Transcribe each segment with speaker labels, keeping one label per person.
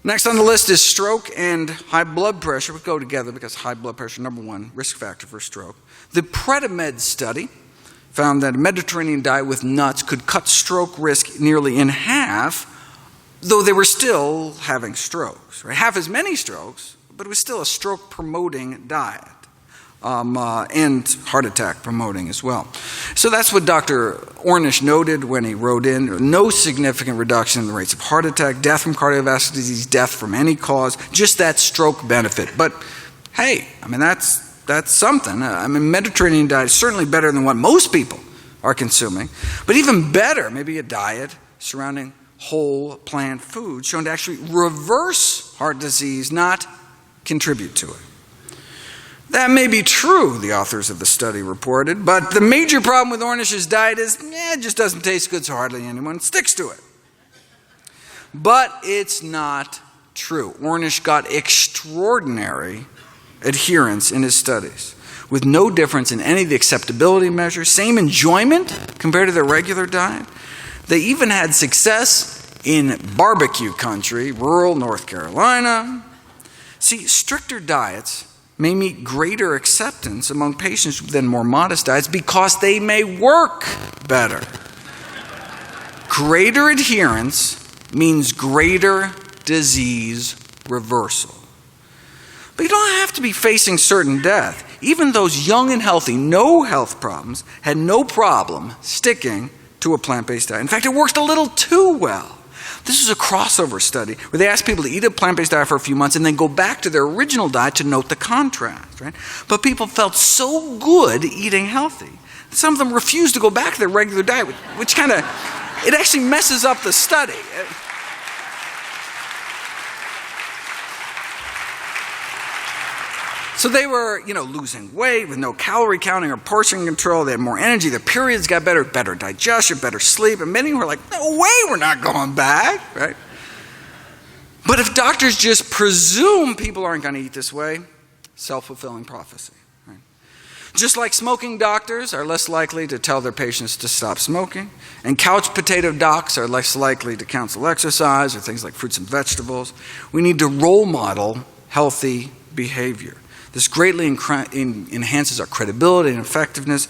Speaker 1: Next on the list is stroke and high blood pressure. We go together because high blood pressure, #1 risk factor for stroke. The Predimed study found that a Mediterranean diet with nuts could cut stroke risk nearly in half, though they were still having strokes. Right? Half as many strokes, but it was still a stroke-promoting diet. And heart attack promoting as well. So that's what Dr. Ornish noted when he wrote in, no significant reduction in the rates of heart attack, death from cardiovascular disease, death from any cause, just that stroke benefit. But hey, I mean, that's something. I mean, Mediterranean diet is certainly better than what most people are consuming, but even better, maybe a diet surrounding whole plant food shown to actually reverse heart disease, not contribute to it. That may be true, the authors of the study reported, but the major problem with Ornish's diet is it just doesn't taste good, so hardly anyone sticks to it. But it's not true. Ornish got extraordinary adherence in his studies, with no difference in any of the acceptability measures, same enjoyment compared to their regular diet. They even had success in barbecue country, rural North Carolina. See, stricter diets may meet greater acceptance among patients than more modest diets because they may work better. Greater adherence means greater disease reversal. But you don't have to be facing certain death. Even those young and healthy, no health problems, had no problem sticking to a plant-based diet. In fact, it worked a little too well. This is a crossover study where they asked people to eat a plant-based diet for a few months and then go back to their original diet to note the contrast, right? But people felt so good eating healthy. Some of them refused to go back to their regular diet, which kind of, it actually messes up the study. So they were, losing weight with no calorie counting or portion control. They had more energy. Their periods got better digestion, better sleep. And many were like, no way, we're not going back, right? But if doctors just presume people aren't going to eat this way, self-fulfilling prophecy. Right? Just like smoking doctors are less likely to tell their patients to stop smoking, and couch potato docs are less likely to counsel exercise or things like fruits and vegetables, we need to role model healthy behavior. This greatly enhances our credibility and effectiveness.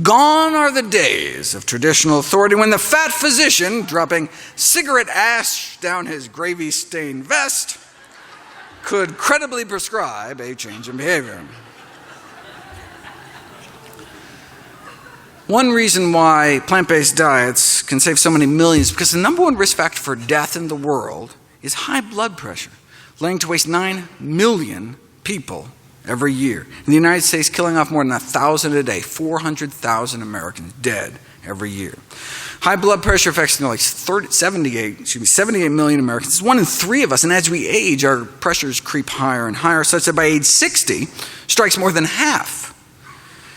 Speaker 1: Gone are the days of traditional authority when the fat physician, dropping cigarette ash down his gravy-stained vest, could credibly prescribe a change in behavior. One reason why plant-based diets can save so many millions is because the #1 risk factor for death in the world is high blood pressure, laying to waste 9 million people every year. In the United States, killing off more than 1,000 a day, 400,000 Americans dead every year. High blood pressure affects like 78 million Americans. It's 1 in 3 of us, and as we age, our pressures creep higher and higher, such that by age 60, strikes more than half.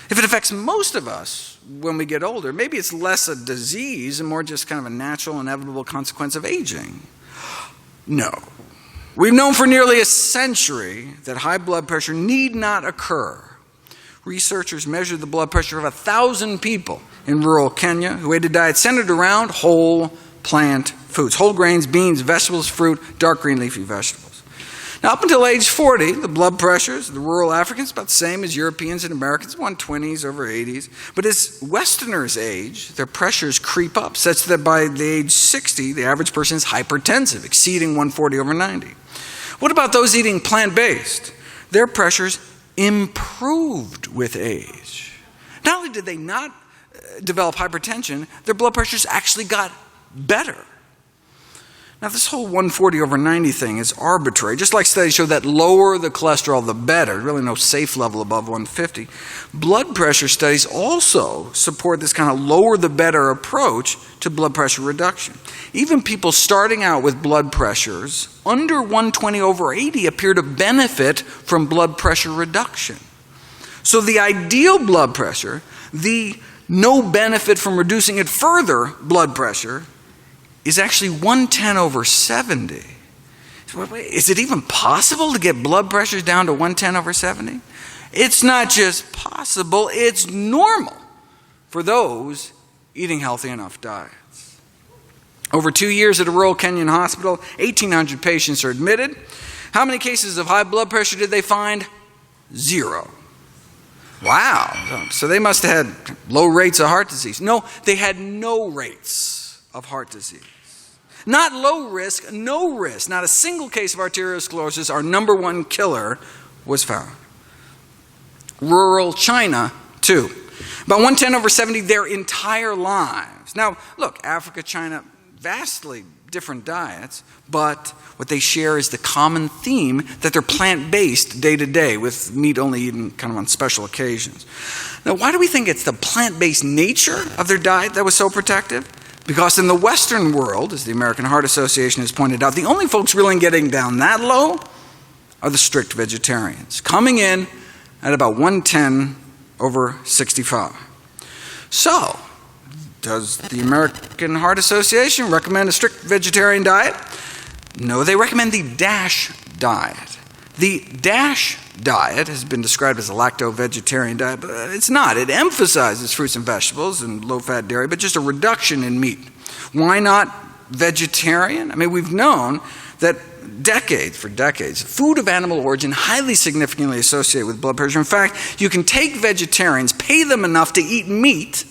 Speaker 1: If it affects most of us when we get older, maybe it's less a disease and more just kind of a natural, inevitable consequence of aging. No. We've known for nearly a century that high blood pressure need not occur. Researchers measured the blood pressure of 1,000 people in rural Kenya who ate a diet centered around whole plant foods, whole grains, beans, vegetables, fruit, dark green leafy vegetables. Now, up until age 40, the blood pressures of the rural Africans about the same as Europeans and Americans, 120s over 80s. But as Westerners age, their pressures creep up, such that by the age 60, the average person is hypertensive, exceeding 140 over 90. What about those eating plant-based? Their pressures improved with age. Not only did they not develop hypertension, their blood pressures actually got better. Now, this whole 140 over 90 thing is arbitrary. Just like studies show that lower the cholesterol, the better. Really no safe level above 150. Blood pressure studies also support this kind of lower the better approach to blood pressure reduction. Even people starting out with blood pressures under 120 over 80 appear to benefit from blood pressure reduction. So the ideal blood pressure, the no benefit from reducing it further blood pressure, is actually 110 over 70. Is it even possible to get blood pressures down to 110 over 70? It's not just possible, it's normal for those eating healthy enough diets. Over 2 years at a rural Kenyan hospital, 1,800 patients are admitted. How many cases of high blood pressure did they find? 0. Wow. So they must have had low rates of heart disease. No, they had no rates of heart disease. Not low risk, no risk. Not a single case of arteriosclerosis, our number one killer, was found. Rural China, too. About 110/70 their entire lives. Now, look, Africa, China, vastly different diets, but what they share is the common theme that they're plant-based day to day, with meat only eaten kind of on special occasions. Now, why do we think it's the plant-based nature of their diet that was so protective? Because in the Western world, as the American Heart Association has pointed out, the only folks really getting down that low are the strict vegetarians, coming in at about 110/65. So, does the American Heart Association recommend a strict vegetarian diet? No, they recommend the DASH diet. The DASH diet has been described as a lacto-vegetarian diet, but it's not. It emphasizes fruits and vegetables and low-fat dairy, but just a reduction in meat. Why not vegetarian? I mean, we've known that for decades, food of animal origin highly significantly associated with blood pressure. In fact, you can take vegetarians, pay them enough to eat meat,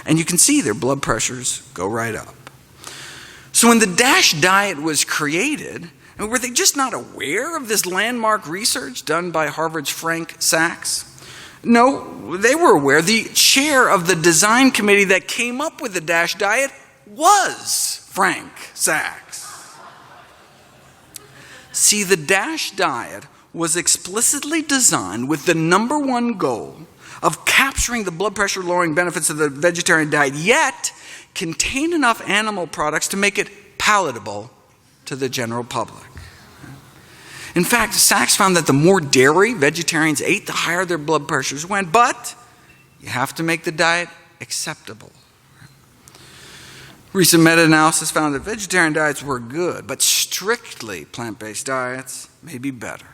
Speaker 1: and you can see their blood pressures go right up. So when the DASH diet was created, were they just not aware of this landmark research done by Harvard's Frank Sachs? No, they were aware. The chair of the design committee that came up with the DASH diet was Frank Sachs. See, the DASH diet was explicitly designed with the number one goal of capturing the blood pressure lowering benefits of the vegetarian diet, yet contain enough animal products to make it palatable to the general public. In fact, Sachs found that the more dairy vegetarians ate, the higher their blood pressures went, but you have to make the diet acceptable. Recent meta-analysis found that vegetarian diets were good, but strictly plant-based diets may be better.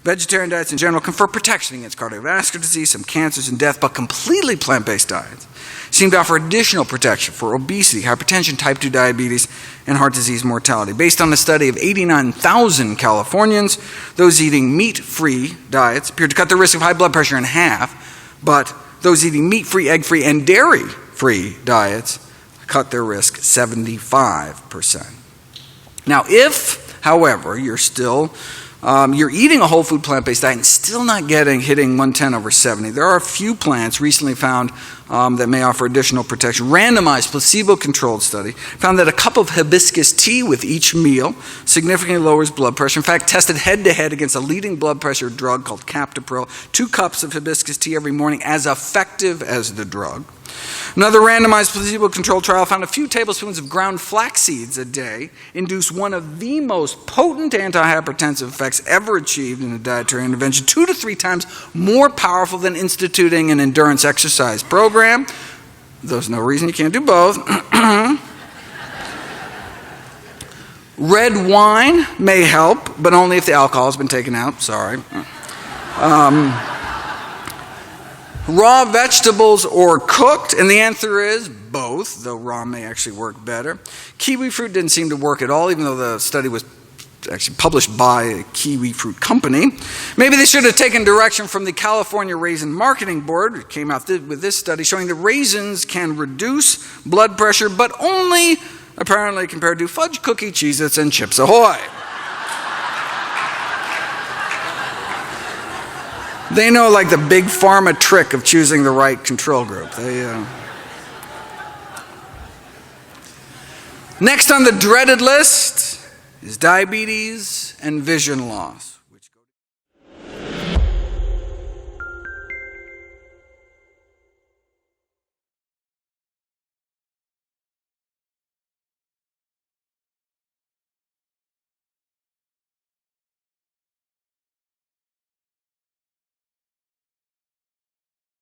Speaker 1: Vegetarian diets in general confer protection against cardiovascular disease, some cancers and death, but completely plant-based diets seem to offer additional protection for obesity, hypertension, type 2 diabetes, and heart disease mortality. Based on a study of 89,000 Californians, those eating meat-free diets appeared to cut the risk of high blood pressure in half, but those eating meat-free, egg-free, and dairy-free diets cut their risk 75%. Now, if, however, you're eating a whole food plant-based diet and still not hitting 110/70, there are a few plants recently found that may offer additional protection. Randomized placebo-controlled study found that a cup of hibiscus tea with each meal significantly lowers blood pressure. In fact, tested head-to-head against a leading blood pressure drug called captopril, 2 cups of hibiscus tea every morning, as effective as the drug. Another randomized placebo-controlled trial found a few tablespoons of ground flax seeds a day induced one of the most potent antihypertensive effects ever achieved in a dietary intervention, 2 to 3 times more powerful than instituting an endurance exercise program. There's no reason you can't do both. Red wine may help, but only if the alcohol has been taken out. Sorry. Raw vegetables or cooked, and the answer is both, though raw may actually work better. Kiwi fruit didn't seem to work at all, even though the study was actually published by a kiwi fruit company. Maybe they should have taken direction from the California Raisin Marketing Board, who came out with this study showing that raisins can reduce blood pressure, but only apparently compared to fudge cookie, Cheez-Its, and Chips Ahoy. They know, like, the big pharma trick of choosing the right control group. Next on the dreaded list is diabetes and vision loss.